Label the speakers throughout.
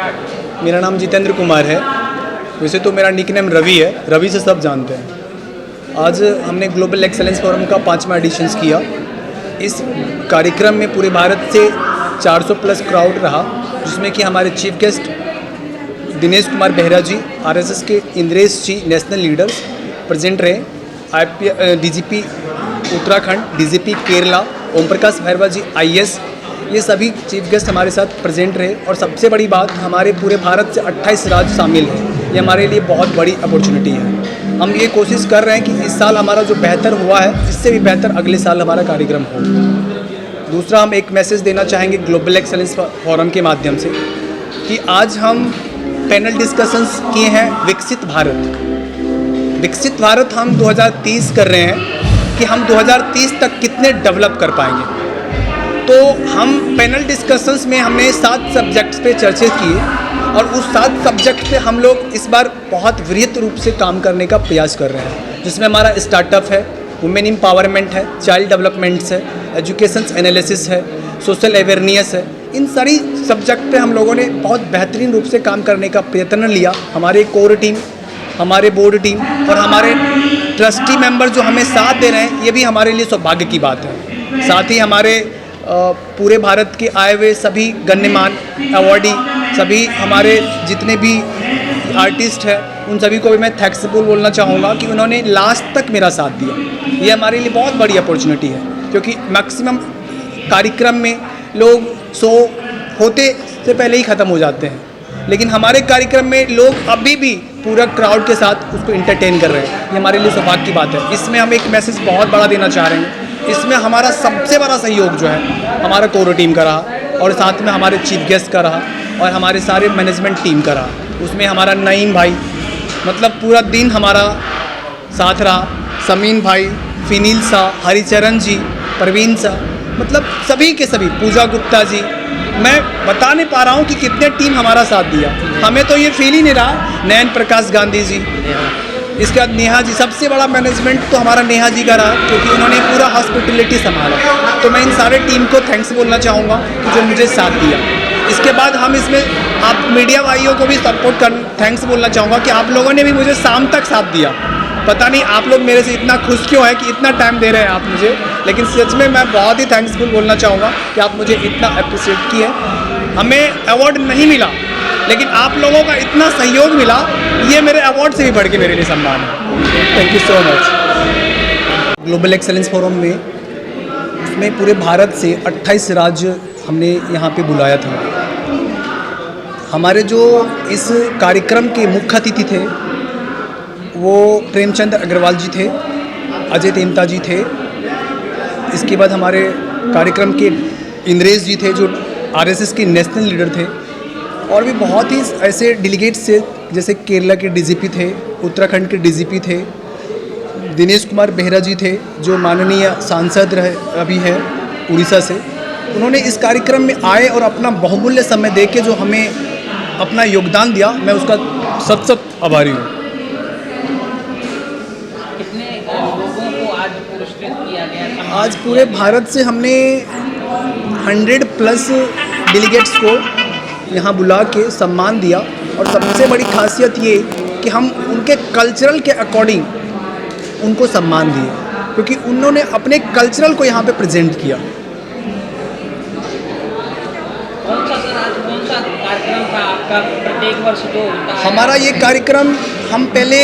Speaker 1: मेरा नाम जितेंद्र कुमार है। वैसे तो मेरा निक नेम रवि है, रवि से सब जानते हैं। आज हमने ग्लोबल एक्सेलेंस फोरम का 5वां एडिशंस किया। इस कार्यक्रम में पूरे भारत से 400 प्लस क्राउड रहा, जिसमें कि हमारे चीफ गेस्ट दिनेश कुमार बेहरा जी, आरएसएस के इंद्रेश जी, नेशनल लीडर्स प्रेजेंट रहे। डीजीपी उत्तराखंड, डीजीपी केरला, ओम प्रकाश भैरवा जी आईएएस, ये सभी चीफ गेस्ट हमारे साथ प्रेजेंट रहे। और सबसे बड़ी बात, हमारे पूरे भारत से 28 राज्य शामिल हैं। ये हमारे लिए बहुत बड़ी अपॉर्चुनिटी है। हम ये कोशिश कर रहे हैं कि इस साल हमारा जो बेहतर हुआ है, इससे भी बेहतर अगले साल हमारा कार्यक्रम हो। दूसरा, हम एक मैसेज देना चाहेंगे ग्लोबल एक्सेलेंस फोरम के माध्यम से कि आज हम पैनल डिस्कशंस किए हैं विकसित भारत। विकसित भारत हम 2030 कर रहे हैं कि हम 2030 तक कितने डेवलप कर पाएंगे। तो हम पैनल डिस्कशंस में हमने 7 सब्जेक्ट्स पे चर्चा किए और उस 7 सब्जेक्ट पे हम लोग इस बार बहुत वृहत रूप से काम करने का प्रयास कर रहे हैं, जिसमें हमारा स्टार्टअप है, वुमेन एम्पावरमेंट है, चाइल्ड डेवलपमेंट्स है, एजुकेशन एनालिसिस है, सोशल अवेयरनेस है। इन सारी सब्जेक्ट पे हम लोगों ने बहुत बेहतरीन रूप से काम करने का प्रयत्न लिया। हमारे कोर टीम, हमारे बोर्ड टीम और हमारे ट्रस्टी मेंबर जो हमें साथ दे रहे हैं, ये भी हमारे लिए सौभाग्य की बात है। साथ ही हमारे पूरे भारत के आए हुए सभी गण्यमान्य अवॉर्डी, सभी हमारे जितने भी आर्टिस्ट हैं, उन सभी को भी मैं थैंक्सफुल बोलना चाहूँगा कि उन्होंने लास्ट तक मेरा साथ दिया। ये हमारे लिए बहुत बड़ी अपॉर्चुनिटी है, क्योंकि मैक्सिमम कार्यक्रम में लोग शो होते से पहले ही ख़त्म हो जाते हैं, लेकिन हमारे कार्यक्रम में लोग अभी भी पूरा क्राउड के साथ उसको इंटरटेन कर रहे हैं। ये हमारे लिए सौभाग्य की बात है। इसमें हम एक मैसेज बहुत बड़ा देना चाह रहे हैं। इसमें हमारा सबसे बड़ा सहयोग जो है हमारा कोर टीम का रहा, और साथ में हमारे चीफ गेस्ट का रहा, और हमारे सारे मैनेजमेंट टीम का रहा। उसमें हमारा नईम भाई, मतलब पूरा दिन हमारा साथ रहा, समीन भाई, फिनील शाह, हरिचरण जी, प्रवीण शाह, मतलब सभी के सभी, पूजा गुप्ता जी। मैं बता नहीं पा रहा हूँ कि कितने टीम हमारा साथ दिया। हमें तो ये फील ही नहीं रहा। नयन प्रकाश गांधी जी, इसके बाद नेहा जी, सबसे बड़ा मैनेजमेंट तो हमारा नेहा जी का रहा, क्योंकि उन्होंने पूरा हॉस्पिटलिटी संभाला। तो मैं इन सारे टीम को थैंक्स बोलना चाहूँगा कि जो मुझे साथ दिया। इसके बाद हम इसमें आप मीडिया भाइयों को भी थैंक्स बोलना चाहूँगा कि आप लोगों ने भी मुझे शाम तक साथ दिया। पता नहीं आप लोग मेरे से इतना खुश क्यों है कि इतना टाइम दे रहे हैं आप मुझे, लेकिन सच में मैं बहुत ही थैंक्सफुल बोलना चाहूँगा कि आप मुझे इतना अप्रिशिएट किए। हमें अवार्ड नहीं मिला, लेकिन आप लोगों का इतना सहयोग मिला, ये मेरे अवार्ड से भी बढ़ के मेरे लिए सम्मान है। Thank you so much. Global excellence forum में उसमें पूरे भारत से 28 राज्य हमने यहाँ पे बुलाया था। हमारे जो इस कार्यक्रम के मुख्य अतिथि थे वो प्रेमचंद अग्रवाल जी थे, अजय तेमता जी थे। इसके बाद हमारे कार्यक्रम के इंद्रेश जी थे, जो आरएसएस के नेशनल लीडर थे। और भी बहुत ही ऐसे डेलीगेट्स थे, जैसे केरला के डीजीपी थे, उत्तराखंड के डीजीपी थे, दिनेश कुमार बेहरा जी थे, जो माननीय सांसद रहे अभी है उड़ीसा से। उन्होंने इस कार्यक्रम में आए और अपना बहुमूल्य समय दे के जो हमें अपना योगदान दिया, मैं उसका सत आभारी हूँ। आज पूरे भारत से हमने 100 प्लस डेलीगेट्स को यहाँ बुला के सम्मान दिया। और सबसे बड़ी खासियत ये कि हम उनके कल्चरल के अकॉर्डिंग उनको सम्मान दिए, क्योंकि उन्होंने अपने कल्चरल को यहाँ पे प्रेजेंट किया।
Speaker 2: कौन सा कार्यक्रम था आपका प्रत्येक वर्ष जो होता है?
Speaker 1: हमारा ये कार्यक्रम, हम पहले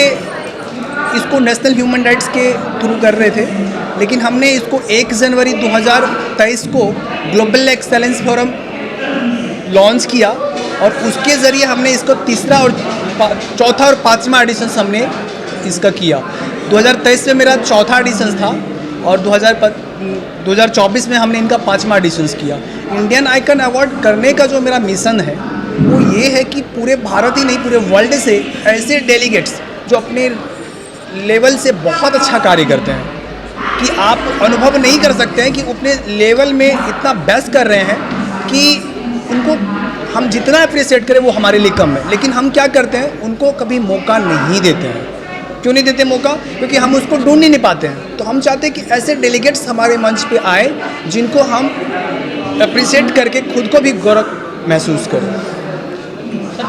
Speaker 1: इसको नेशनल ह्यूमन राइट्स के थ्रू कर रहे थे, लेकिन हमने इसको 1 जनवरी 2023 को ग्लोबल एक्सेलेंस फोरम लॉन्च किया, और उसके ज़रिए हमने इसको तीसरा और चौथा और 5वां एडिशन हमने इसका किया। 2023 में मेरा चौथा एडिशन था, और 2024 में हमने इनका 5वां एडिशन किया। इंडियन आइकन अवार्ड करने का जो मेरा मिशन है वो ये है कि पूरे भारत ही नहीं, पूरे वर्ल्ड से ऐसे डेलीगेट्स जो अपने लेवल से बहुत अच्छा कार्य करते हैं, कि आप अनुभव नहीं कर सकते हैं कि अपने लेवल में इतना बेस्ट कर रहे हैं कि उनको हम जितना अप्रिशिएट करें वो हमारे लिए कम है। लेकिन हम क्या करते हैं, उनको कभी मौका नहीं देते हैं। क्यों नहीं देते मौका? क्योंकि हम उसको ढूंढ ही नहीं पाते हैं। तो हम चाहते हैं कि ऐसे डेलीगेट्स हमारे मंच पे आए जिनको हम अप्रिशिएट करके खुद को भी गौरव महसूस करें।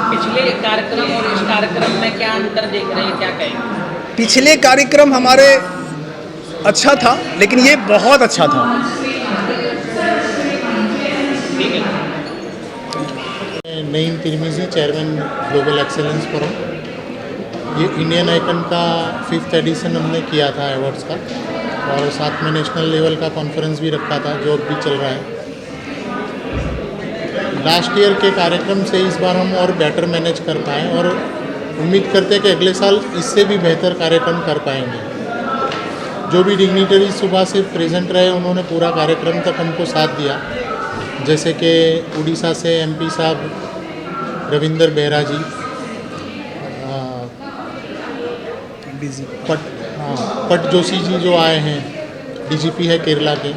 Speaker 2: पिछले कार्यक्रम और इस कार्यक्रम में क्या अंतर देख रहे हैं, क्या कहेंगे?
Speaker 1: पिछले कार्यक्रम हमारे अच्छा था, लेकिन ये बहुत अच्छा था।
Speaker 2: ठीक है।
Speaker 3: Naeem Tirmizi, chairman global excellence forum. ये इंडियन आइकन का 5th एडिशन हमने किया था अवार्ड्स का, और साथ में नेशनल लेवल का कॉन्फ्रेंस भी रखा था जो अब भी चल रहा है। लास्ट ईयर के कार्यक्रम से इस बार हम और बेटर मैनेज कर पाएँ, और उम्मीद करते हैं कि अगले साल इससे भी बेहतर कार्यक्रम कर पाएंगे। जो भी डिग्निटरी सुबह से प्रेजेंट रहे उन्होंने पूरा कार्यक्रम तक हमको साथ दिया, जैसे कि उड़ीसा से MP साहब रविंदर बेहरा जी, पट जोशी जी जो आए हैं, DGP है केरला के,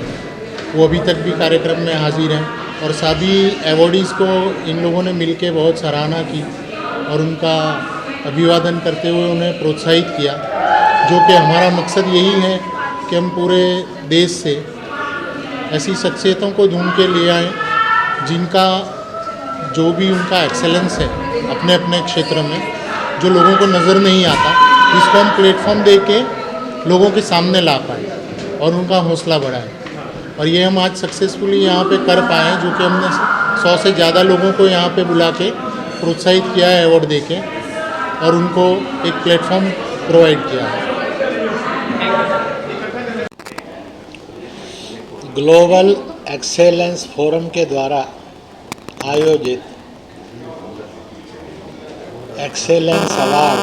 Speaker 3: वो अभी तक भी कार्यक्रम में हाजिर हैं, और सभी अवॉर्डीज़ को इन लोगों ने मिलके बहुत सराहना की और उनका अभिवादन करते हुए उन्हें प्रोत्साहित किया। जो कि हमारा मकसद यही है कि हम पूरे देश से ऐसी शख्सियतों को ढूंढ के ले आएँ जिनका जो भी उनका एक्सेलेंस है अपने अपने क्षेत्र में, जो लोगों को नज़र नहीं आता, जिसको हम प्लेटफॉर्म दे के लोगों के सामने ला पाएँ और उनका हौसला बढ़ाएं। और ये हम आज सक्सेसफुली यहाँ पे कर पाए, जो कि हमने 100 से ज़्यादा लोगों को यहाँ पे बुला के प्रोत्साहित किया है अवार्ड दे के, और उनको एक प्लेटफॉर्म प्रोवाइड किया है।
Speaker 4: ग्लोबल एक्सेलेंस फोरम के द्वारा आयोजित एक्सेलेंस अवार्ड,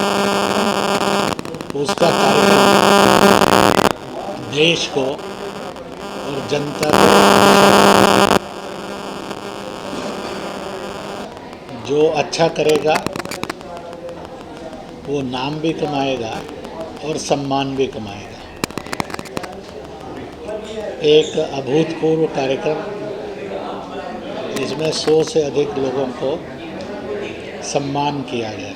Speaker 4: उसका कार्यक्रम देश को और जनता को जो अच्छा करेगा वो नाम भी कमाएगा और सम्मान भी कमाएगा। एक अभूतपूर्व कार्यक्रम, इसमें 100 से अधिक लोगों को सम्मान किया गया।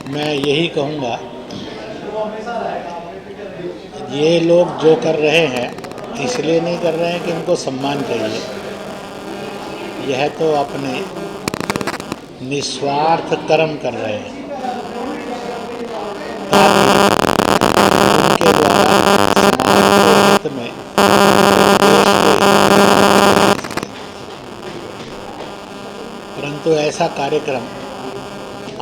Speaker 4: मैं यही कहूँगा, ये लोग जो कर रहे हैं इसलिए नहीं कर रहे हैं कि इनको सम्मान चाहिए, यह तो अपने निस्वार्थ कर्म कर रहे हैं ताकि उनके द्वारा समाज के हित में, देश के, परंतु ऐसा कार्यक्रम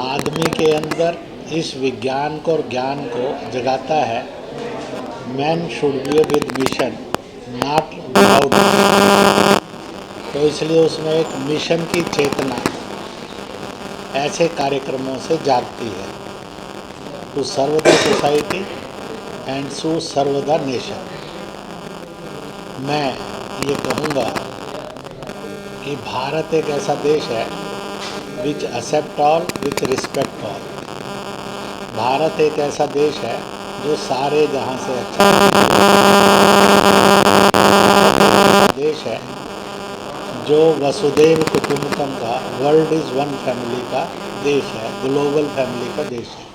Speaker 4: आदमी के अंदर इस विज्ञान को और ज्ञान को जगाता है। Man should be with mission, not without. तो इसलिए उसमें एक मिशन की चेतना ऐसे कार्यक्रमों से जागती है, to serve the society and to serve the nation. मैं ये कहूँगा कि भारत एक ऐसा देश है which accept all, which respect all. Bharat एक ऐसा देश है जो सारे जहाँ से अच्छा देश है, जो वसुधैव कुटुंबकम का, वर्ल्ड इज़ वन फैमिली का देश है, ग्लोबल फैमिली का देश है,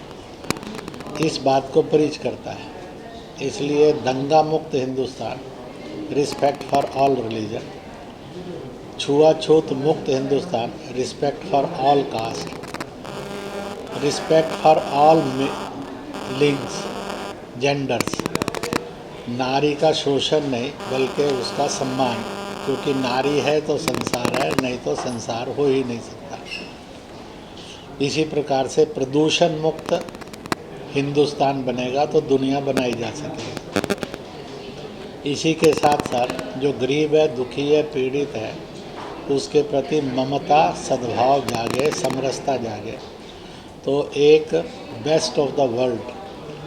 Speaker 4: इस बात को प्रीच करता है। इसलिए दंगा मुक्त Hindustan, respect for all religion, छुआछूत मुक्त Hindustan, respect for all caste, respect for all लिंग्स, जेंडर्स, नारी का शोषण नहीं बल्कि उसका सम्मान, क्योंकि नारी है तो संसार है, नहीं तो संसार हो ही नहीं सकता। इसी प्रकार से प्रदूषण मुक्त हिंदुस्तान बनेगा तो दुनिया बनाई जा सकेगी। इसी के साथ साथ जो गरीब है, दुखी है, पीड़ित है, उसके प्रति ममता, सद्भाव जागे, समरसता जागे, तो एक best of the world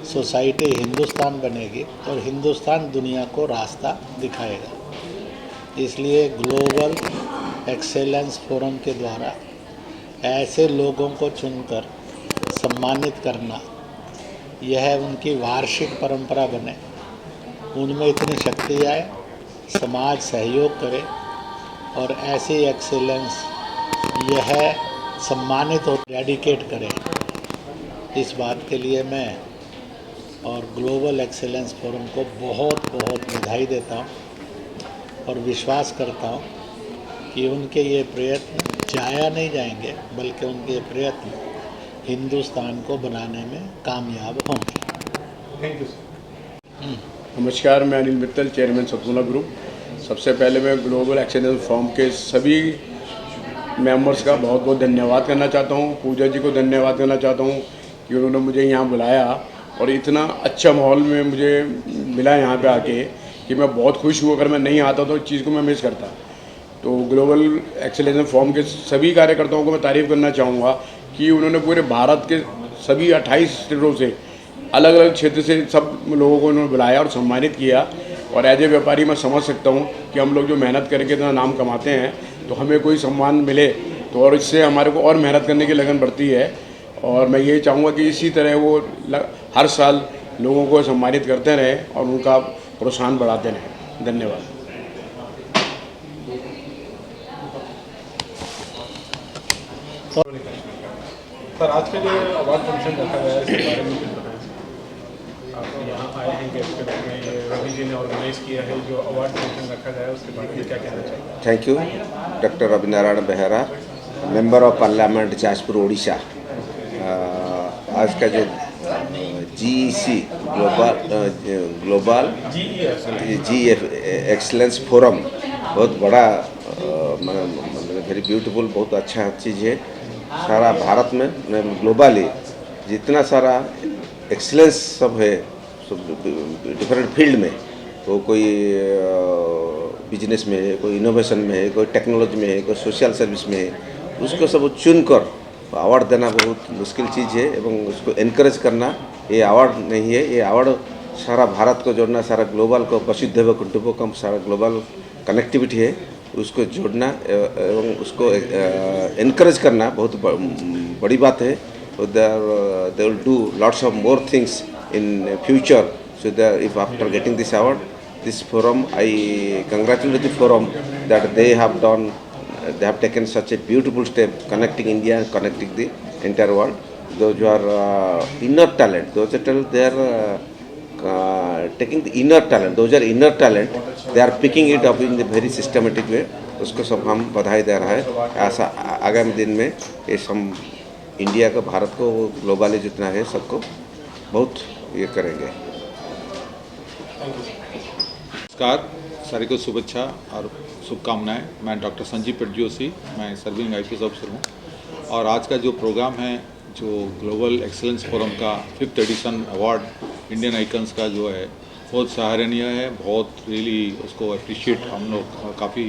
Speaker 4: society Hindustan बनेगी और हिंदुस्तान दुनिया को रास्ता दिखाएगा। इसलिए ग्लोबल एक्सेलेंस फोरम के द्वारा ऐसे लोगों को चुनकर सम्मानित करना, यह उनकी वार्षिक परंपरा बने, उनमें इतनी शक्ति आए, समाज सहयोग करे और ऐसी एक्सेलेंस यह सम्मानित और डेडिकेट करें। इस बात के लिए मैं और ग्लोबल एक्सेलेंस फोरम को बहुत बहुत बधाई देता हूँ और विश्वास करता हूँ कि उनके ये प्रयत्न जाया नहीं जाएंगे, बल्कि उनके प्रयत्न हिंदुस्तान को बनाने में कामयाब होंगे।
Speaker 3: Thank you sir.
Speaker 5: नमस्कार, मैं अनिल मित्तल, चेयरमैन सतपुड़ा ग्रुप। सबसे पहले मैं ग्लोबल एक्सीलेंस फोरम के सभी मेंबर्स का बहुत बहुत धन्यवाद करना चाहता हूँ। पूजा जी को धन्यवाद करना चाहता हूँ कि उन्होंने मुझे यहाँ बुलाया और इतना अच्छा माहौल में मुझे मिला यहाँ पे आके कि मैं बहुत खुश हूँ। अगर मैं नहीं आता तो इस चीज़ को मैं मिस करता। तो ग्लोबल एक्सीलेंस फोरम के सभी कार्यकर्ताओं को मैं तारीफ़ करना चाहूँगा कि उन्होंने पूरे भारत के सभी 28 स्टेटों से अलग अलग क्षेत्र से सब लोगों को उन्होंने बुलाया और सम्मानित किया। और एज ए व्यापारी मैं समझ सकता हूँ कि हम लोग जो मेहनत करके इतना नाम कमाते हैं तो हमें कोई सम्मान मिले तो और इससे हमारे को और मेहनत करने की लगन बढ़ती है। और मैं ये चाहूँगा कि इसी तरह वो हर साल लोगों को सम्मानित करते रहें और उनका प्रोत्साहन बढ़ाते रहें। धन्यवाद।
Speaker 3: सर, आज का जो अवार्ड फंक्शन रखा गया है इसके बारे में कुछ बताइए। आप यहाँ आए हैं गेस्ट के रूप में, ये रवि जी ने ऑर्गेनाइज किया है जो अवार्ड फंक्शन रखा गया है, उसके बारे में क्या कहना चाहिए?
Speaker 6: Thank you. Doctor Ravi Narayan Behera, member of parliament Jajpur Orissa. आज का जो GEC global GEF excellence forum बहुत बड़ा मतलब वेरी ब्यूटीफुल, बहुत अच्छा चीज़ है। सारा भारत में ग्लोबली जितना सारा एक्सीलेंस सब है, सब डिफरेंट फील्ड में, तो कोई बिजनेस में है, कोई इनोवेशन में है, कोई टेक्नोलॉजी में है, कोई सोशल सर्विस में है, उसको सब चुनकर अवार्ड देना बहुत मुश्किल चीज़ है। एवं उसको इनकरेज करना, ये अवार्ड नहीं है, ये अवार्ड सारा भारत को जोड़ना, सारा ग्लोबल को वसुधैव कुटुंबकम, सारा ग्लोबल कनेक्टिविटी है, उसको जोड़ना एवं उसको इनकरेज करना बहुत बड़ी बात है। They will do lots of more things in future. So if after getting this award, this forum, I congratulate the forum that they have taken such a beautiful step connecting India and connecting the entire world. Those who are inner talent, they are taking the inner talent. Those are inner talent, they are picking it up in the very systematic way. उसको सब हम बधाई दे रहा है। ऐसा आगामी दिन में ये सब इंडिया को, भारत को, ग्लोबली जितना है सबको बहुत ये करेंगे।
Speaker 7: नमस्कार, सभी को शुभेच्छा और शुभकामनाएं। मैं डॉक्टर संजीव पेटजोशी, मैं सर्विंग IPS ऑफिसर हूं। और आज का जो प्रोग्राम है, जो ग्लोबल एक्सीलेंस फोरम का 5th addition award Indian icons का जो है, बहुत सराहनीय है। बहुत रियली उसको अप्रिशिएट हम लोग काफ़ी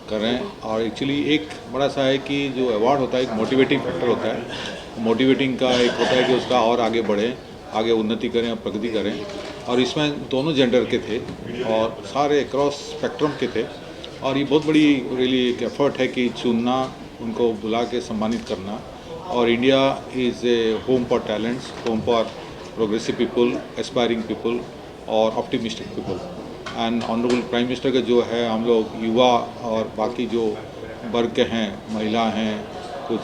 Speaker 7: कर रहे हैं। और एक्चुअली एक बड़ा सा है कि जो अवार्ड होता है एक मोटिवेटिंग फैक्टर होता है। मोटिवेटिंग का एक होता है कि उसका और आगे बढ़े, आगे उन्नति करें और प्रगति करें। और इसमें दोनों जेंडर के थे और सारे क्रॉस स्पेक्ट्रम के थे। और ये बहुत बड़ी रियली एक एफर्ट है कि चुनना, उनको बुला के सम्मानित करना। और India is a home for talents, home for progressive people, aspiring people और optimistic people. And honourable prime minister के जो है, हम लोग युवा और बाकी जो वर्ग के हैं, महिला हैं, कुछ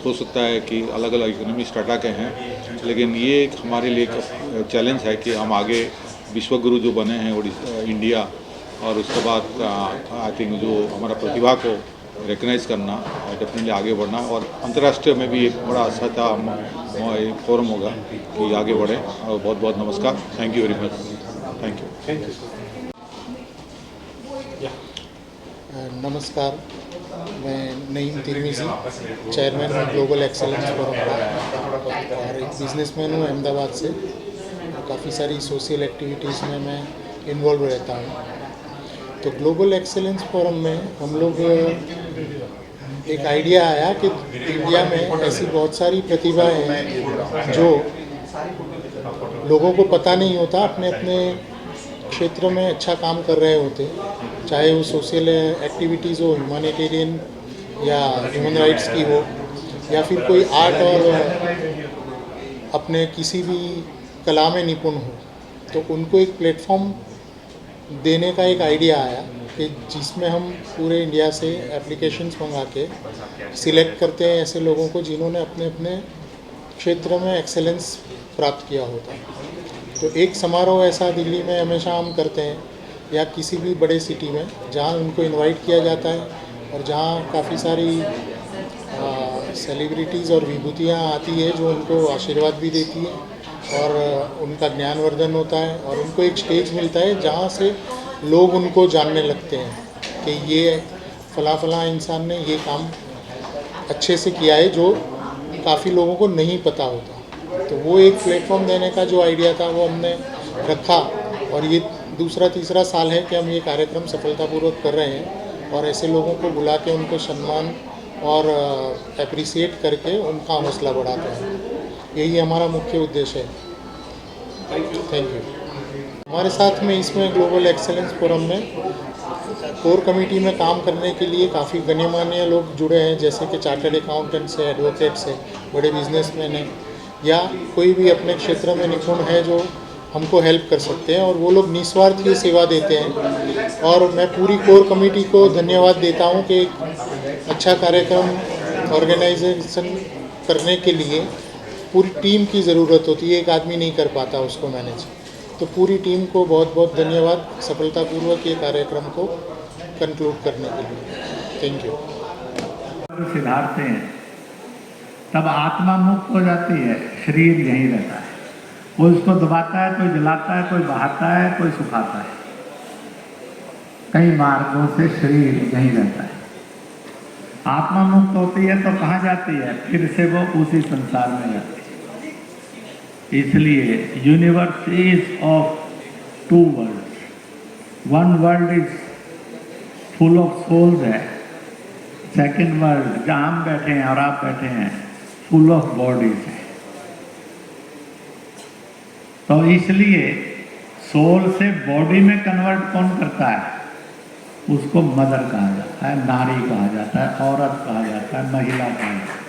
Speaker 7: हो सकता है कि अलग अलग इकोनॉमी स्टाटा के हैं, लेकिन ये एक हमारे लिए एक चैलेंज है कि हम आगे विश्वगुरु जो बने हैं इंडिया, और उसके बाद आई थिंक जो हमारा प्रतिभा को रिकग्नाइज करना और डेफिनेटली आगे बढ़ना। और अंतर्राष्ट्रीय में भी एक बड़ा अच्छा फोरम होगा कि आगे बढ़े। और बहुत बहुत नमस्कार, thank you very much, thank you.
Speaker 3: नमस्कार, मैं नईम तिरमिजी, चेयरमैन हूँ ग्लोबल एक्सेलेंस फोरम का और एक बिजनेसमैन हूँ अहमदाबाद से। काफ़ी सारी सोशल एक्टिविटीज़ में मैं इन्वॉल्व रहता हूँ। तो ग्लोबल एक्सेलेंस फोरम में हम लोग एक आइडिया आया कि इंडिया में ऐसी बहुत सारी प्रतिभाएं हैं जो लोगों को पता नहीं होता, अपने अपने क्षेत्र में अच्छा काम कर रहे होते, चाहे वो सोशल एक्टिविटीज़ हो, ह्यूमैनिटेरियन या ह्यूमन राइट्स की हो, या फिर कोई आर्ट और अपने किसी भी कला में निपुण हो। तो उनको एक प्लेटफॉर्म देने का एक आइडिया आया कि जिसमें हम पूरे इंडिया से एप्लीकेशंस मंगा के सिलेक्ट करते हैं ऐसे लोगों को जिन्होंने अपने अपने क्षेत्र में एक्सेलेंस प्राप्त किया होता है। तो एक समारोह ऐसा दिल्ली में हमेशा हम करते हैं या किसी भी बड़े सिटी में, जहाँ उनको इनवाइट किया जाता है और जहाँ काफ़ी सारी सेलिब्रिटीज़ और विभूतियाँ आती है जो उनको आशीर्वाद भी देती है और उनका ज्ञानवर्धन होता है और उनको एक स्टेज मिलता है जहाँ से लोग उनको जानने लगते हैं कि ये फला इंसान ने ये काम अच्छे से किया है जो काफ़ी लोगों को नहीं पता होता। तो वो एक प्लेटफॉर्म देने का जो आइडिया था वो हमने रखा और ये दूसरा तीसरा साल है कि हम ये कार्यक्रम सफलतापूर्वक कर रहे हैं और ऐसे लोगों को बुला के उनको सम्मान और एप्रिसिएट करके उनका हौसला बढ़ाते हैं। यही हमारा मुख्य उद्देश्य है। Thank you. हमारे साथ में इसमें ग्लोबल एक्सेलेंस फोरम में कोर कमेटी में काम करने के लिए काफ़ी गण्यमान्य लोग जुड़े हैं, जैसे कि चार्टर्ड अकाउंटेंट्स है, एडवोकेट्स है, बड़े बिजनेसमैन हैं या कोई भी अपने क्षेत्र में निपुण है जो हमको हेल्प कर सकते हैं और वो लोग निस्वार्थ की सेवा देते हैं। और मैं पूरी कोर कमेटी को धन्यवाद देता हूं कि एक अच्छा कार्यक्रम ऑर्गेनाइजेशन करने के लिए पूरी टीम की ज़रूरत होती है, एक आदमी नहीं कर पाता उसको मैनेज। तो पूरी टीम को बहुत बहुत धन्यवाद सफलतापूर्वक ये कार्यक्रम को कंक्लूड करने के लिए। Thank you.
Speaker 8: सिधारते हैं तब आत्मा मुक्त हो जाती है, शरीर यहीं रहता है। कोई उसको दबाता है, कोई जलाता है, कोई बहाता है, कोई सुखाता है। कई मार्गों से शरीर यहीं रहता है। आत्मा मुक्त होती है तो कहाँ जाती है? फिर से वो उसी संसार में जाती है। इसलिए universe is of two worlds. One world is full of souls है, सेकेंड वर्ल्ड जहाँ हम बैठे हैं और आप बैठे हैं फुल ऑफ बॉडीज है। तो इसलिए सोल से बॉडी में कन्वर्ट कौन करता है? उसको मदर कहा जाता है, नारी कहा जाता है, औरत कहा जाता है, महिला कहा जाता है,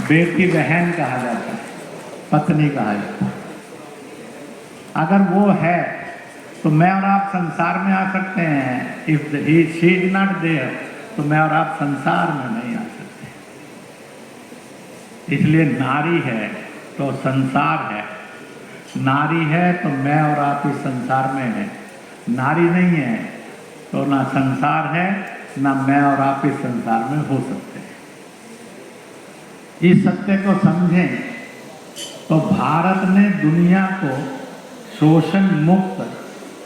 Speaker 8: बेटी बहन कहा जाता है, पत्नी कहा जाता है। अगर वो है तो मैं और आप संसार में आ सकते हैं। If she is not there तो मैं और आप संसार में नहीं आ सकते। इसलिए नारी है तो संसार है, नारी है तो मैं और आप इस संसार में हैं। नारी नहीं है तो ना संसार है, ना मैं और आप इस संसार में हो सकते हैं। इस सत्य को समझें तो भारत ने दुनिया को शोषण मुक्त,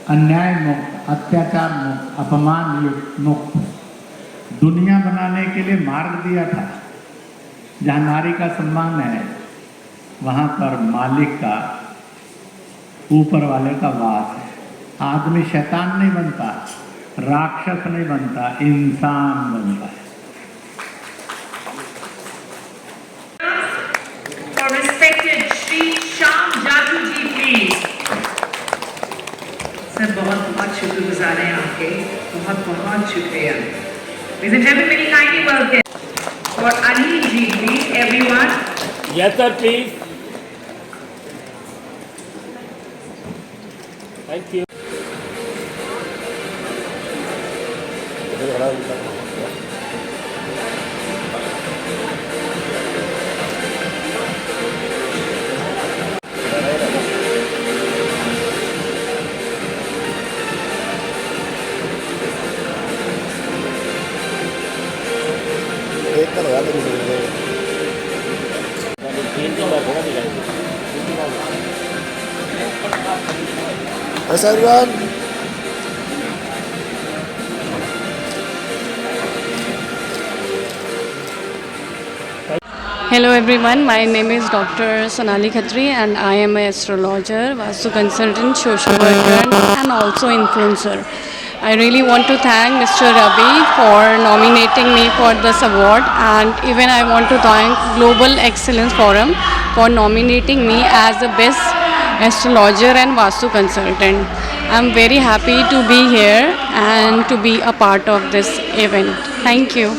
Speaker 8: अन्याय मुक्त, अत्याचार मुक्त, अपमान मुक्त दुनिया बनाने के लिए मार्ग दिया था। जहाँ नारी का सम्मान है वहाँ पर मालिक का, ऊपर वाले का वास है। आदमी शैतान नहीं बनता, राक्षस नहीं बनता, इंसान बनता है।
Speaker 9: Respected Shri Shyam Jadoo ji, please. Sir बहुत बहुत शुक्रगुजार हैं आपके, बहुत बहुत शुक्रिया। Ladies and gentlemen, very kindly welcome for Anil ji, please, everyone.
Speaker 10: Yes, sir, please. Thank you.
Speaker 11: Hello everyone, my name is Dr. Sonali Khatri and I am an astrologer, Vastu consultant, social worker and also influencer. I really want to thank Mr. Ravi for nominating me for this award, and even I want to thank Global Excellence Forum for nominating me as the best astrologer and Vastu consultant. I am very happy to be here and to be a part of this event. Thank you.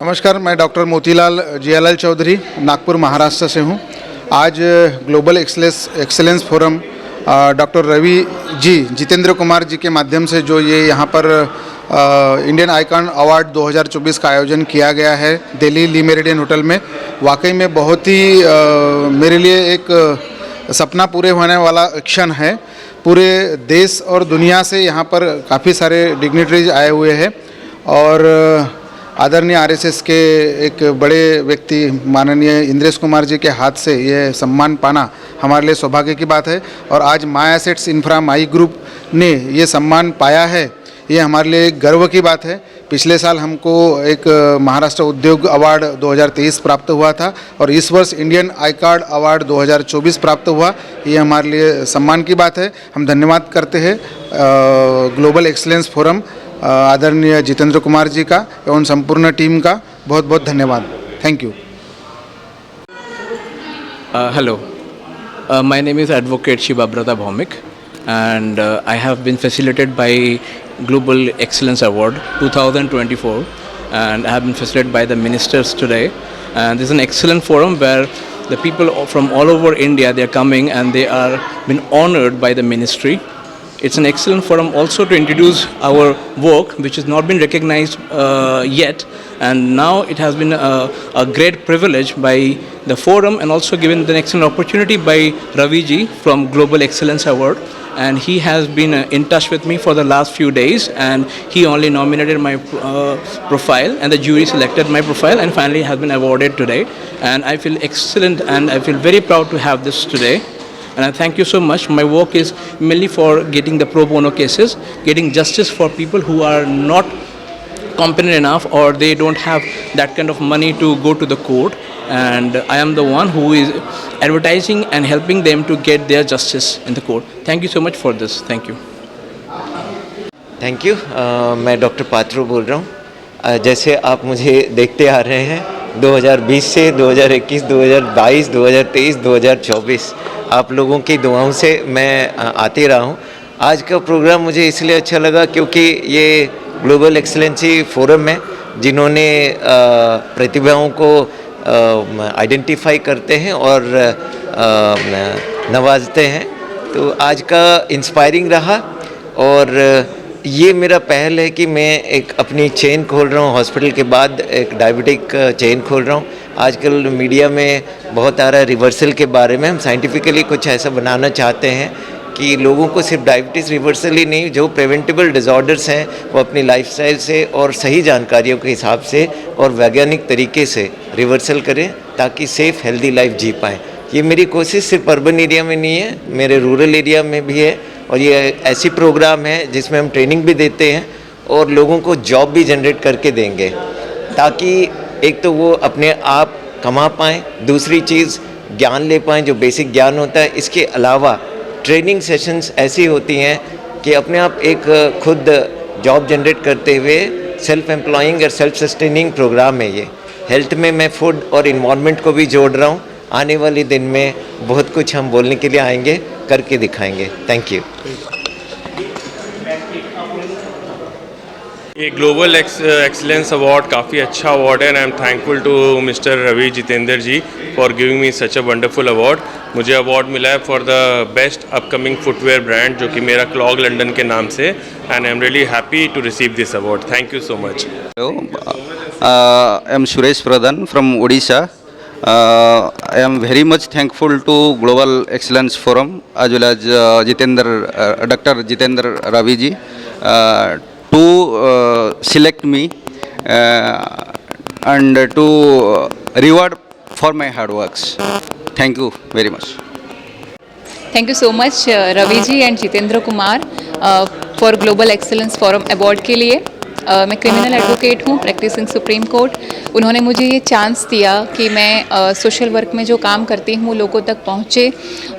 Speaker 12: नमस्कार, मैं doctor Motilal Jialal Chaudhary Nagpur Maharashtra से हूँ। आज global excellence forum doctor Ravi ji, Jitendra Kumar ji के माध्यम से जो ये यहाँ पर इंडियन आइकॉन अवार्ड 2024 का आयोजन किया गया है दिल्ली ली मेरिडियन होटल में, वाकई में बहुत ही मेरे लिए एक सपना पूरे होने वाला क्षण है। पूरे देश और दुनिया से यहाँ पर काफ़ी सारे डिग्निटरीज आए हुए हैं और आदरणीय आरएसएस के एक बड़े व्यक्ति माननीय इंद्रेश कुमार जी के हाथ से ये सम्मान पाना हमारे लिए सौभाग्य की बात है। और आज my assets infra my group ने ये सम्मान पाया है, ये हमारे लिए गर्व की बात है। पिछले साल हमको एक महाराष्ट्र उद्योग अवार्ड 2023 प्राप्त हुआ था और इस वर्ष इंडियन आई कार्ड अवार्ड 2024 प्राप्त हुआ। ये हमारे लिए सम्मान की बात है। हम धन्यवाद करते हैं ग्लोबल एक्सीलेंस फोरम आदरणीय जितेंद्र कुमार जी का एवं संपूर्ण टीम का बहुत बहुत धन्यवाद। Thank you.
Speaker 13: Hello, my name is Advocate Shivabrata Bhaumik, and I have been facilitated by Global Excellence Award 2024, and I have been facilitated by the ministers today. And this is an excellent forum where the people from all over India, they are coming and they are been honored by the ministry. It's an excellent forum also to introduce our work, which has not been recognized yet, and now it has been a great privilege by the forum and also given an excellent opportunity by Ravi ji from Global Excellence Award. And he has been in touch with me for the last few days, and he only nominated my profile and the jury selected my profile and finally has been awarded today. And I feel excellent and I feel very proud to have this today. And I thank you so much. My work is mainly for getting the pro bono cases, getting justice for people who are not competent enough or they don't have that kind of money to go to the court. And I am the one who is advertising and helping them to get their justice in the court. Thank you so much for this. Thank you.
Speaker 14: Thank you. मैं doctor Patro बोल रहा हूँ। जैसे आप मुझे देखते आ रहे हैं 2020 से 2021, 2022, 2023, 2024 आप लोगों की दुआओं से मैं आते रहा हूँ। आज का प्रोग्राम मुझे इसलिए अच्छा लगा क्योंकि ये ग्लोबल एक्सीलेंसी फोरम है जिन्होंने प्रतिभाओं को आइडेंटिफाई करते हैं और नवाजते हैं। तो आज का इंस्पायरिंग रहा और ये मेरा पहल है कि मैं एक अपनी चेन खोल रहा हूँ। हॉस्पिटल के बाद एक डायबिटिक चेन खोल रहा हूँ। आजकल मीडिया में बहुत आ रहा है रिवर्सल के बारे में। हम साइंटिफिकली कुछ ऐसा बनाना चाहते हैं कि लोगों को सिर्फ डायबिटीज़ रिवर्सल ही नहीं, जो प्रिवेंटेबल डिसऑर्डर्स हैं वो अपनी लाइफस्टाइल से और सही जानकारियों के हिसाब से और वैज्ञानिक तरीके से रिवर्सल करें ताकि सेफ़ हेल्दी लाइफ जी पाएँ। ये मेरी कोशिश सिर्फ अर्बन एरिया में नहीं है, मेरे रूरल एरिया में भी है। और ये ऐसी प्रोग्राम है जिसमें हम ट्रेनिंग भी देते हैं और लोगों को जॉब भी जनरेट करके देंगे ताकि एक तो वो अपने आप कमा पाएँ, दूसरी चीज़ ज्ञान ले पाएँ जो बेसिक ज्ञान होता है। इसके अलावा ट्रेनिंग सेशंस ऐसी होती हैं कि अपने आप एक खुद जॉब जनरेट करते हुए सेल्फ एम्प्लॉइंग और सेल्फ सस्टेनिंग प्रोग्राम है ये। हेल्थ में मैं फूड और इन्वायरमेंट को भी जोड़ रहा हूँ। आने वाले दिन में बहुत कुछ हम बोलने के लिए आएंगे, करके दिखाएंगे। Thank you.
Speaker 15: ये ग्लोबल एक्सीलेंस अवार्ड काफ़ी अच्छा अवार्ड है and I am thankful to mister Ravi Jitendra ji for giving me such a wonderful award. मुझे अवार्ड मिला है for the best upcoming footwear brand जो कि मेरा क्लॉग लंदन के नाम से, and I am really happy to receive this award. Thank you so much.
Speaker 16: I am Suresh Pradhan from Odisha. I am very much thankful to Global Excellence Forum as well as Dr. Jitendra Ravi ji to select me and to reward for my hard works. Thank you very much.
Speaker 17: Thank you so much Ravi ji and Jitendra Kumar for Global Excellence Forum Award के लिए। मैं criminal advocate हूँ practising supreme court. उन्होंने मुझे ये chance दिया कि मैं सोशल वर्क में जो काम करती हूँ लोगों तक पहुँचे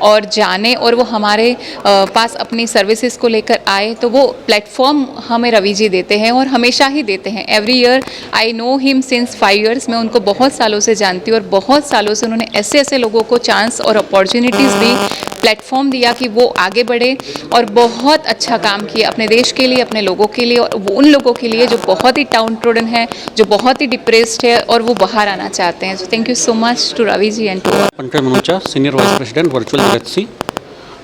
Speaker 17: और जाने और वो हमारे पास अपनी सर्विसेज को लेकर आए। तो वो प्लेटफॉर्म हमें रवि जी देते हैं और हमेशा ही देते हैं। Every year I know him since 5 years। मैं उनको बहुत सालों से जानती हूँ और बहुत सालों से उन्होंने ऐसे ऐसे लोगों को चांस और अपॉर्चुनिटीज़ दी, प्लेटफॉर्म दिया कि वो आगे बढ़े और बहुत अच्छा काम किया अपने देश के लिए, अपने लोगों के लिए और उन लोगों के लिए जो बहुत ही टाउन ट्रोडन है, जो बहुत ही डिप्रेस्ड है और वो बाहर आना चाहते हैं। So thank you so much to Ravi ji and to
Speaker 18: Pankaj Manocha, senior vice president virtual Jagat सी।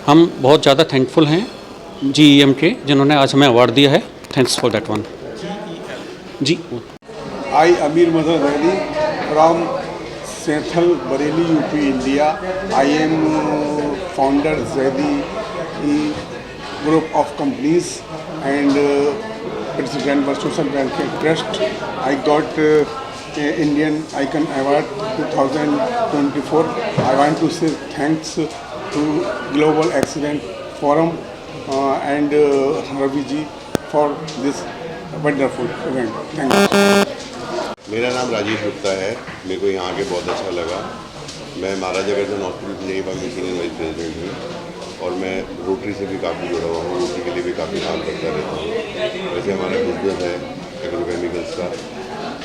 Speaker 18: हम बहुत ज़्यादा थैंकफुल हैं GEM के जिन्होंने आज हमें अवार्ड दिया है। Thanks for that one. जी
Speaker 5: आई अमीर मदर रैली from Senthal Bareilly UP India. I am founder Zaidi group of companies and President Varshusan Bank Trust, I got Indian Icon Award 2024. I want to say thanks to Global Excellence Forum and Ravi ji for this wonderful event. Thank you.
Speaker 19: मेरा नाम राजेश गुप्ता है। मेरे को यहाँ आके बहुत अच्छा लगा। मैं महाराजा गर्दन हॉस्पिटल नई बाग में सीनियर वाइस प्रेसिडेंट हूँ और मैं रोटरी से भी काफ़ी जुड़ा हुआ हूँ। रोटरी के लिए भी काफ़ी काम करता रहता हूँ। वैसे हमारा बिजनेस है एग्रोकेमिकल्स का,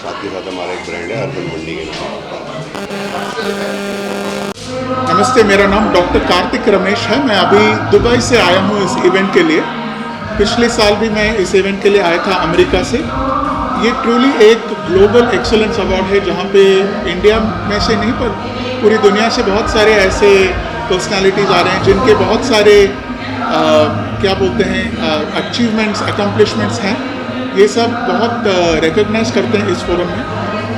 Speaker 19: साथ के साथ हमारा एक ब्रांड है अर्बन मंडी के नाम।
Speaker 3: नमस्ते, मेरा नाम डॉक्टर कार्तिक रमेश है। मैं अभी दुबई से आया हूँ इस इवेंट के लिए। पिछले साल भी मैं इस इवेंट के लिए आया था अमेरिका से। ये ट्रूली एक ग्लोबल एक्सेलेंस अवार्ड है जहाँ पे इंडिया में से नहीं पर पूरी दुनिया से बहुत सारे ऐसे पर्सनालिटीज़ आ रहे हैं जिनके बहुत सारे क्या बोलते हैं अचीवमेंट्स, अकम्पलिशमेंट्स हैं। ये सब बहुत रिकग्नाइज करते हैं इस फोरम में।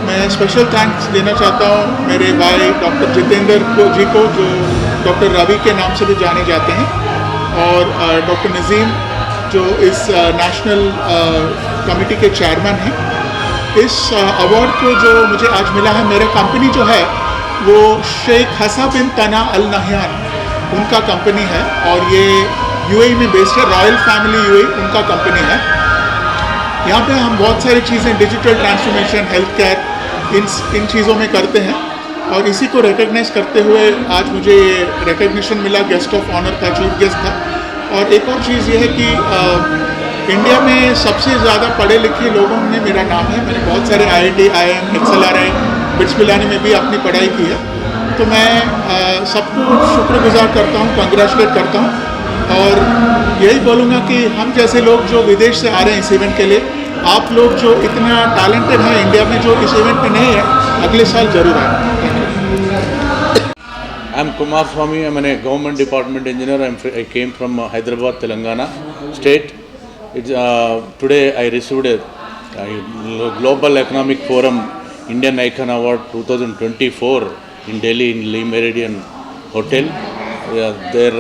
Speaker 3: मैं स्पेशल थैंक्स देना चाहता हूँ मेरे भाई डॉक्टर जितेंद्र जी को, जो डॉक्टर रवि के नाम से भी जाने जाते हैं, और डॉक्टर नज़ीम जो इस नेशनल कमेटी के चेयरमैन हैं। इस अवार्ड को जो मुझे आज मिला है, मेरा कंपनी जो है वो शेख हसन बिन तना अल नहयान उनका कंपनी है और ये यूएई में बेस्ड है। रॉयल फैमिली यूएई उनका कंपनी है। यहाँ पे हम बहुत सारी चीज़ें डिजिटल ट्रांसफॉर्मेशन, हेल्थ केयर, इन चीज़ों में करते हैं और इसी को रिकग्नाइज करते हुए आज मुझे ये रिकग्निशन मिला। गेस्ट ऑफ ऑनर था, चीफ गेस्ट था। और एक और चीज़ ये है कि इंडिया में सबसे ज़्यादा पढ़े लिखे लोगों में मेरा नाम है। मैंने बहुत सारे IIT, IIM, XLRI, bits Pilani में भी अपनी पढ़ाई की है। तो मैं सबको शुक्रगुजार करता हूँ, कंग्रेचुलेट करता हूँ और यही बोलूँगा कि हम जैसे लोग जो विदेश से आ रहे हैं इस इवेंट के लिए, आप लोग जो इतना टैलेंटेड हैं इंडिया में जो इस इवेंट में नहीं है, अगले साल ज़रूर आए।
Speaker 20: I'm Kumar Swamy. I'm a government department engineer. I came from Hyderabad, Telangana state. Today I received a Global Economic Forum Indian Icon Award 2024 in Delhi in Lee Meridian Hotel. Their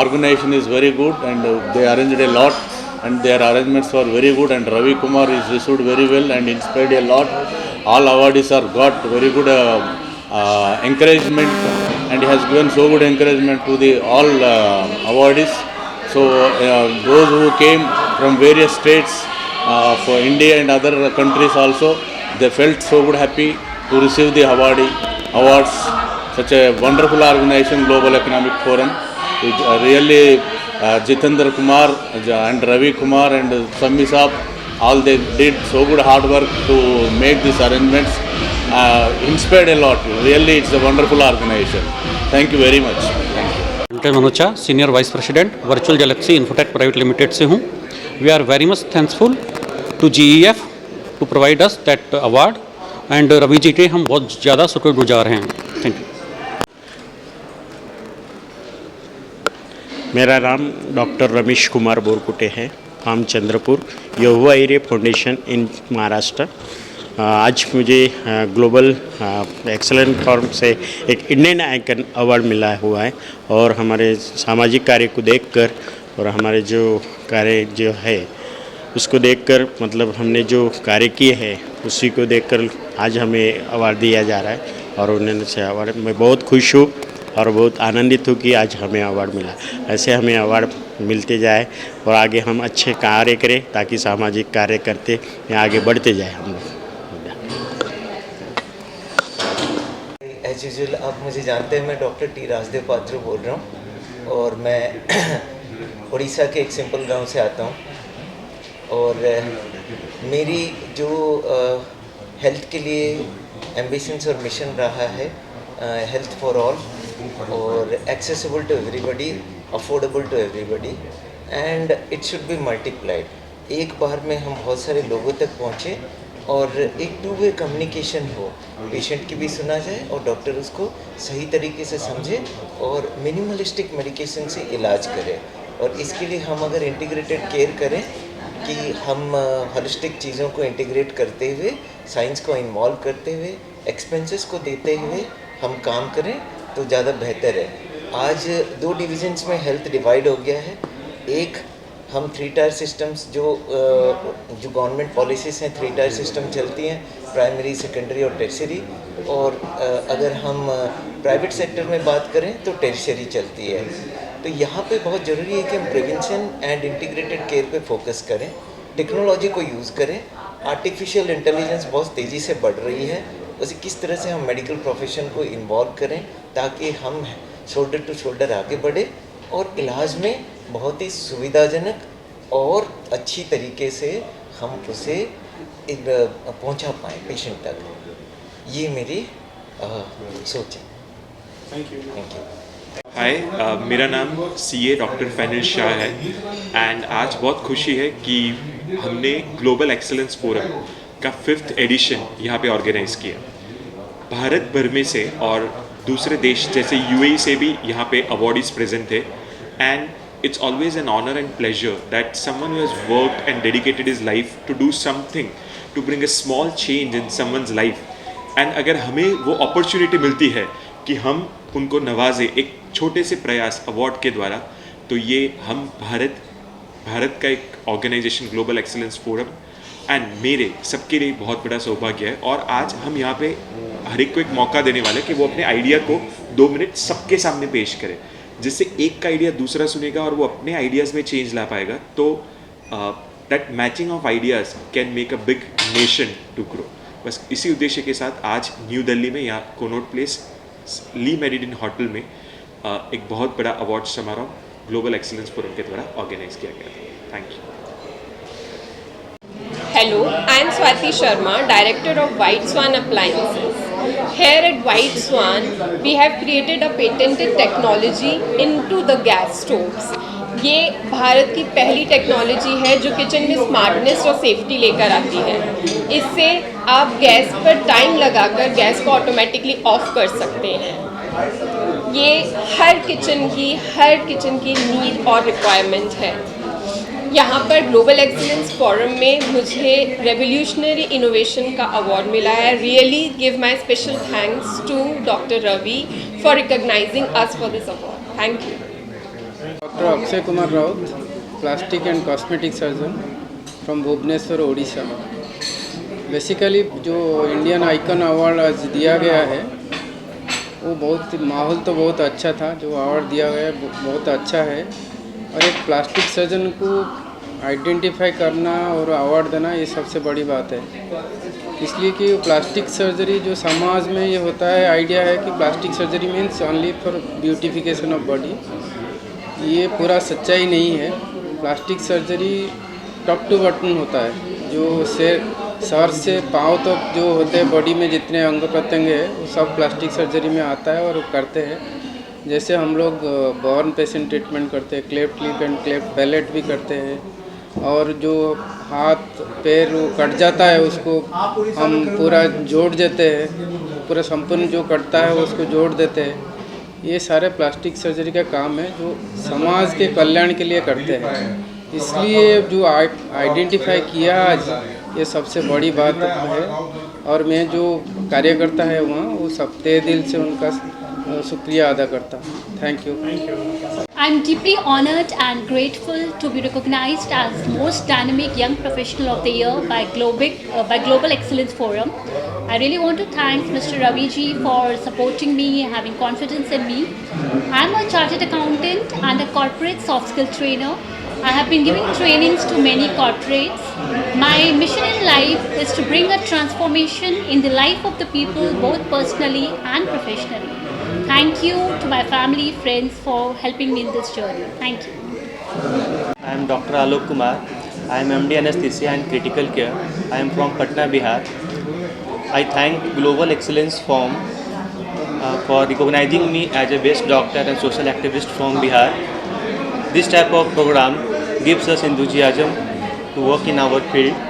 Speaker 20: organization is very good and they arranged a lot and their arrangements were very good and Ravi Kumar is received very well and inspired a lot. All awardees are got very good encouragement and he has given so good encouragement to the all awardees. So those who came from various states for India and other countries also, they felt so good happy to receive the awards. Such a wonderful organization, Global Economic Forum. It really Jitendra Kumar and Ravi Kumar and Sami Saab, all they did so good hard work to make these arrangements. Inspired a lot. Really, it's a wonderful organization. Thank you very much.
Speaker 18: Manocha, senior vice president virtual galaxy infotech private limited से हूँ। We are very much thanksful to GEF to provide us that award and Ravi ji के हम बहुत ज़्यादा शुक्रगुजार हैं। Thank you.
Speaker 21: मेरा नाम डॉक्टर रमेश कुमार बोरकुटे है, फ्रॉम चंद्रपुर, यहुआ एरिया फाउंडेशन इन महाराष्ट्र। आज मुझे ग्लोबल एक्सेलेंट फॉरम से एक इंडियन आइकन अवार्ड मिला हुआ है और हमारे सामाजिक कार्य को देखकर और हमारे जो कार्य जो है उसको देखकर, मतलब हमने जो कार्य किए हैं उसी को देखकर आज हमें अवार्ड दिया जा रहा है और उन्होंने से अवार्ड, मैं बहुत खुश हूँ और बहुत आनंदित हूँ कि आज हमें अवार्ड मिला। ऐसे हमें अवार्ड मिलते जाए और आगे हम अच्छे कार्य करें ताकि सामाजिक कार्य करते आगे बढ़ते जाए हम लोग।
Speaker 14: एज यूजुअल आप मुझे जानते हैं, मैं डॉक्टर टी राजदेव पात्रो बोल रहा हूँ और मैं उड़ीसा के एक सिंपल गांव से आता हूँ और मेरी जो हेल्थ के लिए एम्बिशंस और मिशन रहा है, हेल्थ फॉर ऑल और accessible to everybody, affordable to everybody and it should be multiplied. एक बार में हम बहुत सारे लोगों तक पहुँचे और एक टू वे कम्युनिकेशन हो, पेशेंट की भी सुना जाए और डॉक्टर उसको सही तरीके से समझे और मिनिमलिस्टिक मेडिकेशन से इलाज करे। और इसके लिए हम अगर इंटीग्रेटेड केयर करें कि हम होलिस्टिक चीज़ों को इंटीग्रेट करते हुए, साइंस को इन्वॉल्व करते हुए, एक्सपेंसेस को देते हुए हम काम करें तो ज़्यादा बेहतर है। आज 2 डिविजन्स में हेल्थ डिवाइड हो गया है। एक हम 3 टायर सिस्टम्स जो गवर्नमेंट पॉलिसीज़ हैं 3 टायर सिस्टम चलती हैं, प्राइमरी, सेकेंडरी और टर्शियरी। और अगर हम प्राइवेट सेक्टर में बात करें तो टर्शियरी चलती है। तो यहाँ पे बहुत ज़रूरी है कि हम प्रिवेंशन एंड इंटीग्रेटेड केयर पे फोकस करें, टेक्नोलॉजी को यूज़ करें। आर्टिफिशियल इंटेलिजेंस बहुत तेज़ी से बढ़ रही है, उसे किस तरह से हम मेडिकल प्रोफेशन को इन्वॉल्व करें ताकि हम शोल्डर टू शोल्डर आगे बढ़े और इलाज में बहुत ही सुविधाजनक और अच्छी तरीके से हम उसे पहुंचा पाएँ पेशेंट तक। ये मेरी सोच है।
Speaker 1: Thank you. हाय, मेरा नाम CA डॉक्टर फैनिल शाह है एंड आज बहुत खुशी है कि हमने ग्लोबल एक्सेलेंस फोरम का 5th एडिशन यहाँ पे ऑर्गेनाइज़ किया। भारत भर में से और दूसरे देश जैसे UAE से भी यहाँ पे अवॉर्डीज़ प्रेजेंट थे and it's always an honor and pleasure that someone who has worked and dedicated his life to do something to bring a small change in someone's life and अगर हमें वो opportunity मिलती है कि हम उनको नवाजें एक छोटे से प्रयास अवार्ड के द्वारा, तो ये हम भारत का एक organisation global excellence forum and मेरे सबके लिए बहुत बड़ा सौभाग्य है। और आज हम यहाँ पे हर एक को एक मौका देने वाले कि वो अपने आइडिया को 2 मिनट सबके सामने पेश करे, जिससे एक का आइडिया दूसरा सुनेगा और वो अपने आइडियाज़ में चेंज ला पाएगा। तो that matching of ideas can make a big nation to grow. बस इसी उद्देश्य के साथ आज न्यू दिल्ली में यहाँ कोनॉट प्लेस ली मेरिडियन होटल में एक बहुत बड़ा अवार्ड समारोह ग्लोबल एक्सीलेंस फोरम के द्वारा ऑर्गेनाइज किया गया था। Thank you.
Speaker 22: Hello, I am Swati Sharma, Director of White Swan Appliances. Here at White Swan, we have created a patented technology into the gas stoves. ये भारत की पहली technology है जो किचन में स्मार्टनेस और सेफ्टी लेकर आती है। इससे आप गैस पर टाइम लगाकर गैस को ऑटोमेटिकली ऑफ कर सकते हैं। ये हर किचन की नीड और रिक्वायरमेंट है। यहाँ पर ग्लोबल एक्सीलेंस फोरम में मुझे रेवोल्यूशनरी इनोवेशन का अवार्ड मिला है। Really give my special thanks to doctor Ravi for recognising us for this award. Thank you.
Speaker 23: Doctor Akshay Kumar Raut, plastic and cosmetic surgeon from Bhubaneswar, Odisha. Basically जो इंडियन आइकन अवार्ड आज दिया गया है वो माहौल तो बहुत अच्छा था, जो अवार्ड दिया गया बहुत अच्छा है। और एक प्लास्टिक सर्जन को आइडेंटिफाई करना और अवार्ड देना ये सबसे बड़ी बात है, इसलिए कि प्लास्टिक सर्जरी जो समाज में ये होता है, आइडिया है कि plastic surgery means only for beautification of body. ये पूरा सच्चाई नहीं है। Plastic surgery top to bottom होता है, जो सर से पाँव तक जो होते हैं बॉडी में जितने अंग प्रत्यंग है वो सब प्लास्टिक सर्जरी में आता है और वो करते हैं। जैसे हम लोग बॉर्न पेशेंट ट्रीटमेंट करते हैं, cleft lip and cleft palate भी करते हैं, और जो हाथ पैर वो कट जाता है उसको हम पूरा जोड़ देते हैं, पूरा संपूर्ण जो कटता है उसको जोड़ देते हैं। ये सारे प्लास्टिक सर्जरी का काम है जो समाज के कल्याण के लिए करते हैं। इसलिए जो आइडेंटिफाई किया आज, ये सबसे बड़ी बात है। और मैं जो कार्यकर्ता है वहाँ वो सब तहे दिल से उनका शुक्रिया अदा करता हूँ। Thank you.
Speaker 24: I am deeply honored and grateful to be recognized as most dynamic young professional of the year by Global Excellence Forum. I really want to thank Mr. Ravi ji for supporting me, having confidence in me. I am a chartered accountant and a corporate soft skill trainer. I have been giving trainings to many corporates. My mission in life is to bring a transformation in the life of the people, both personally and professionally. Thank you to my family, friends for helping me in this journey. Thank you.
Speaker 25: I am Dr. Alok Kumar. I am MD Anesthesia and Critical Care. I am from Patna, Bihar. I thank Global Excellence Forum for recognizing me as a best doctor and social activist from Bihar. This type of program gives us enthusiasm to work in our field.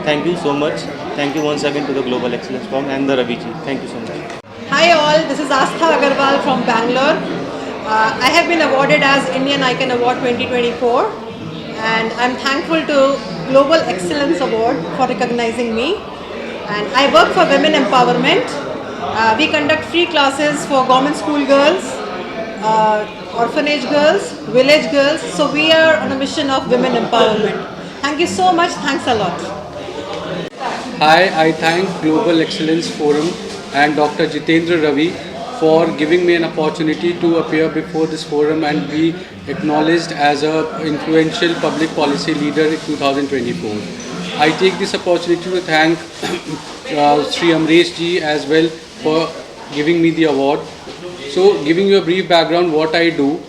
Speaker 25: Thank you so much. Thank you once again to the Global Excellence Forum and the Ravi ji. Thank you so much.
Speaker 26: Hi all, this is Astha Agarwal from Bangalore. I have been awarded as Indian Icon Award 2024 and I'm thankful to Global Excellence Award for recognizing me. And I work for women empowerment. We conduct free classes for government school girls, orphanage girls, village girls. So we are on a mission of women empowerment. Thank you so much. Thanks a lot.
Speaker 2: Hi, I thank Global Excellence Forum and Dr. Jitendra Ravi for giving me an opportunity to appear before this forum and be acknowledged as an influential public policy leader in 2024. I take this opportunity to thank Sri Amresh ji as well for giving me the award. So, giving you a brief background, what I do,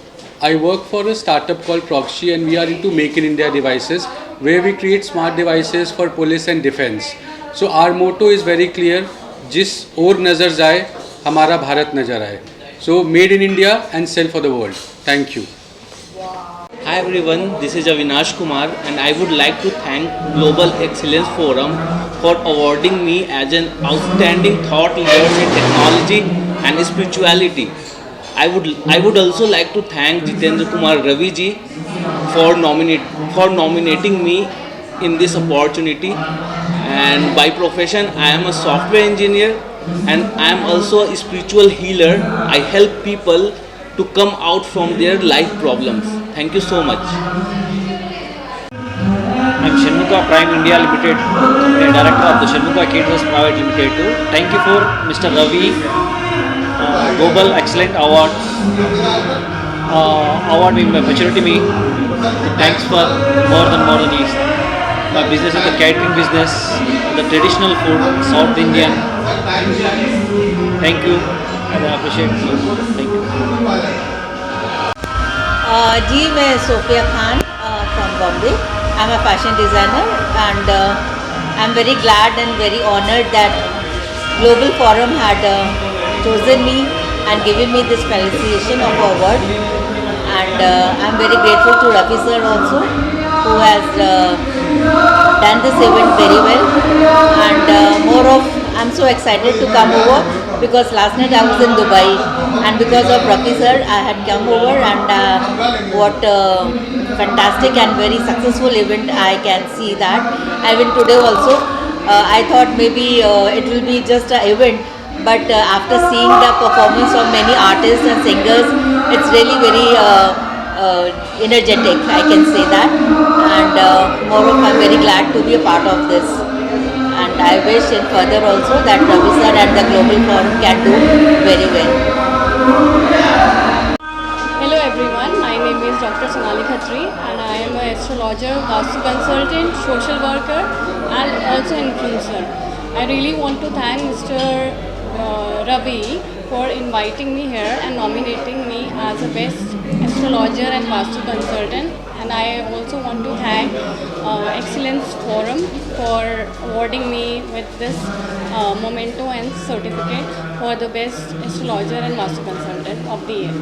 Speaker 2: I work for a startup called Proxy, and we are into Make in India devices, where we create smart devices for police and defense. So our motto is very clear, जिस ओर नज़र जाए हमारा भारत नज़र आए. So made in India and sell for the world. Thank you.
Speaker 4: Hi everyone, this is Avinash Kumar and I would like to thank Global Excellence Forum for awarding me as an outstanding thought leader in technology and spirituality. I would also like to thank Jitendra Kumar Ravi ji for nominating me in this opportunity. And by profession I am a software engineer and I am also a spiritual healer. I help people to come out from their life problems. Thank you so much.
Speaker 6: I am Shanmuga Prime India Limited, Director of the Shanmuga Caterers Private Limited. Thank you for Mr. Ravi Global Excellent Award. Award being opportunity me. Thanks for more than this. My business is the catering business, the traditional food, South Indian. Thank you. I appreciate you. Thank you.
Speaker 7: जी मैं Sofia Khan from Bombay. I'm a fashion designer and I'm very glad and very honored that Global Forum had chosen me and given me this felicitation of award. And I'm very grateful to Ravi sir also, who has done this event very well. And more of, I'm so excited to come over because last night I was in Dubai and because of Ravi sir I had come over, and what fantastic and very successful event I can see that. Even today also I thought maybe it will be just an event, but after seeing the performance of many artists and singers, it's really very energetic, I can say that. And more of, I'm very glad to be a part of this. And I wish in further also that Ravi sir and the Global Forum can do very well.
Speaker 11: Hello everyone, my name is Dr. Sonali Khatri and I am an astrologer, Vastu consultant, social worker and also influencer. I really want to thank Mr. Ravi for inviting me here and nominating me as a best astrologer and Vastu consultant. And I also want to thank Excellence Forum for awarding me with this memento and certificate for the best astrologer and Vastu consultant of the year.